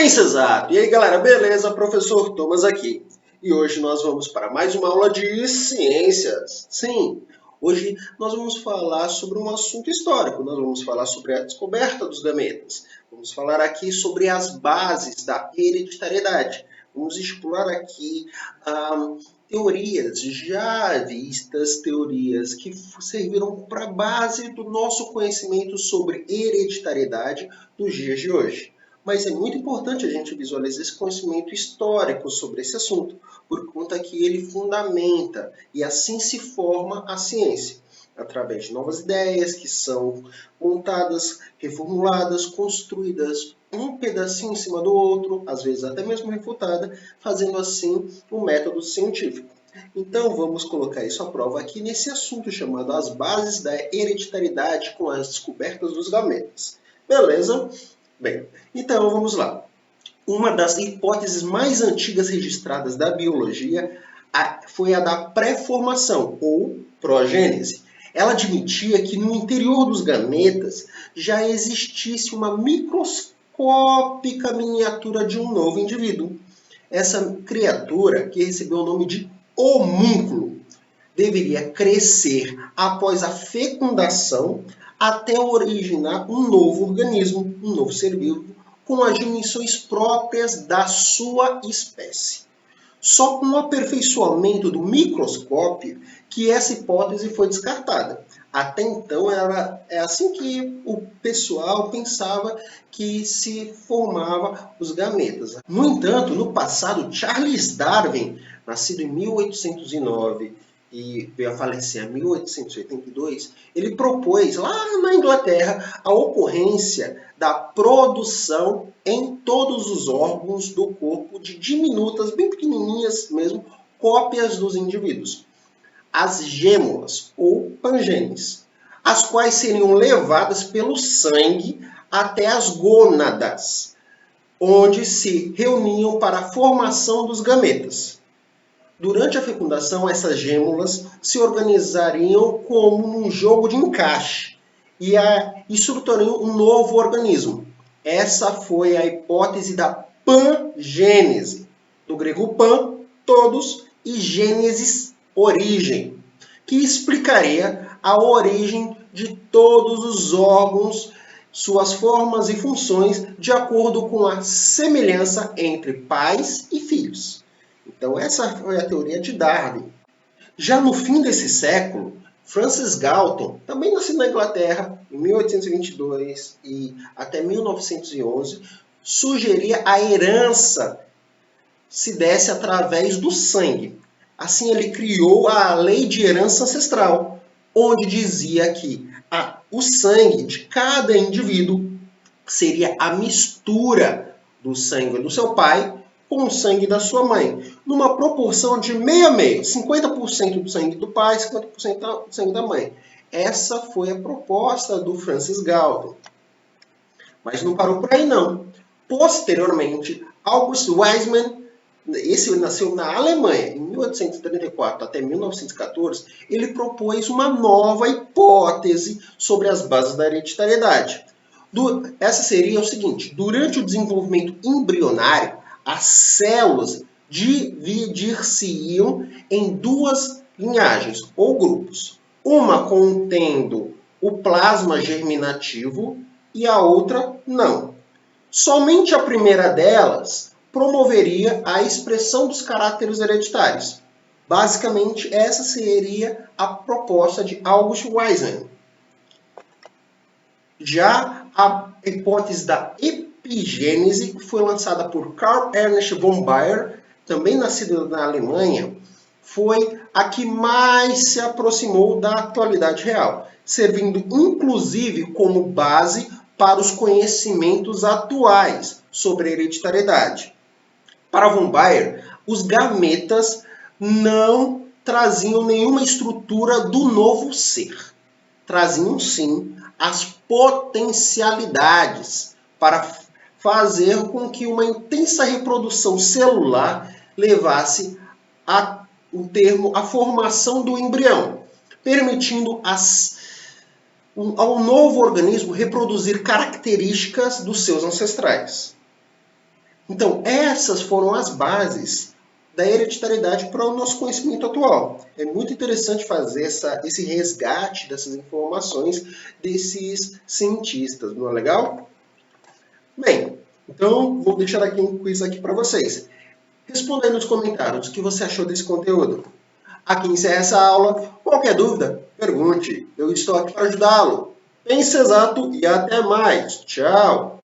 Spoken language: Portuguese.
Ciência Exato! E aí galera, beleza? Professor Thomas aqui. E hoje nós vamos para mais uma aula de ciências. Sim, hoje nós vamos falar sobre um assunto histórico. Nós vamos falar sobre a descoberta dos gametas. Vamos falar aqui sobre as bases da hereditariedade. Vamos explorar aqui teorias já vistas, teorias que serviram para a base do nosso conhecimento sobre hereditariedade dos dias de hoje. Mas é muito importante a gente visualizar esse conhecimento histórico sobre esse assunto, por conta que ele fundamenta e assim se forma a ciência, através de novas ideias que são montadas, reformuladas, construídas um pedacinho em cima do outro, às vezes até mesmo refutada, fazendo assim o método científico. Então vamos colocar isso à prova aqui nesse assunto chamado as bases da hereditariedade com as descobertas dos gametas. Beleza? Bem, então vamos lá. Uma das hipóteses mais antigas registradas da biologia foi a da pré-formação, ou progênese. Ela admitia que no interior dos gametas já existisse uma microscópica miniatura de um novo indivíduo. Essa criatura, que recebeu o nome de homúnculo, deveria crescer após a fecundação até originar um novo organismo, um novo ser vivo, com as dimensões próprias da sua espécie. Só com o aperfeiçoamento do microscópio que essa hipótese foi descartada. Até então, é assim que o pessoal pensava que se formava os gametas. No entanto, no passado, Charles Darwin, nascido em 1809, e veio a falecer em 1882, ele propôs lá na Inglaterra a ocorrência da produção em todos os órgãos do corpo de diminutas, bem pequenininhas mesmo, cópias dos indivíduos. As gêmulas ou pangenes, as quais seriam levadas pelo sangue até as gônadas, onde se reuniam para a formação dos gametas. Durante a fecundação, essas gêmulas se organizariam como num jogo de encaixe e estruturariam um novo organismo. Essa foi a hipótese da pangênese. Do grego pan, todos, e gênesis, origem, que explicaria a origem de todos os órgãos, suas formas e funções, de acordo com a semelhança entre pais e filhos. Então, essa foi a teoria de Darwin. Já no fim desse século, Francis Galton, também nascido na Inglaterra, em 1822 e até 1911, sugeria a herança se desse através do sangue. Assim, ele criou a lei de herança ancestral, onde dizia que o sangue de cada indivíduo seria a mistura do sangue do seu pai com o sangue da sua mãe, numa proporção de meio a meio, 50% do sangue do pai, 50% do sangue da mãe. Essa foi a proposta do Francis Galton. Mas não parou por aí, não. Posteriormente, August Weismann, esse nasceu na Alemanha, em 1834 até 1914, ele propôs uma nova hipótese sobre as bases da hereditariedade. Essa seria o seguinte: durante o desenvolvimento embrionário, as células dividir-se-iam em duas linhagens ou grupos, uma contendo o plasma germinativo e a outra não. Somente a primeira delas promoveria a expressão dos caracteres hereditários. Basicamente, essa seria a proposta de August Weismann. Já a hipótese da epigênese, que foi lançada por Carl Ernst von Baer, também nascido na Alemanha, foi a que mais se aproximou da atualidade real, servindo inclusive como base para os conhecimentos atuais sobre hereditariedade. Para von Baer, os gametas não traziam nenhuma estrutura do novo ser. Traziam, sim, as potencialidades para fazer com que uma intensa reprodução celular levasse a formação do embrião, permitindo ao novo organismo reproduzir características dos seus ancestrais. Então, essas foram as bases da hereditariedade para o nosso conhecimento atual. É muito interessante fazer esse resgate dessas informações desses cientistas, não é legal? Bem, então vou deixar aqui um quiz aqui para vocês. Responda aí nos comentários o que você achou desse conteúdo. Aqui encerra essa aula. Qualquer dúvida, pergunte. Eu estou aqui para ajudá-lo. Pense exato e até mais. Tchau!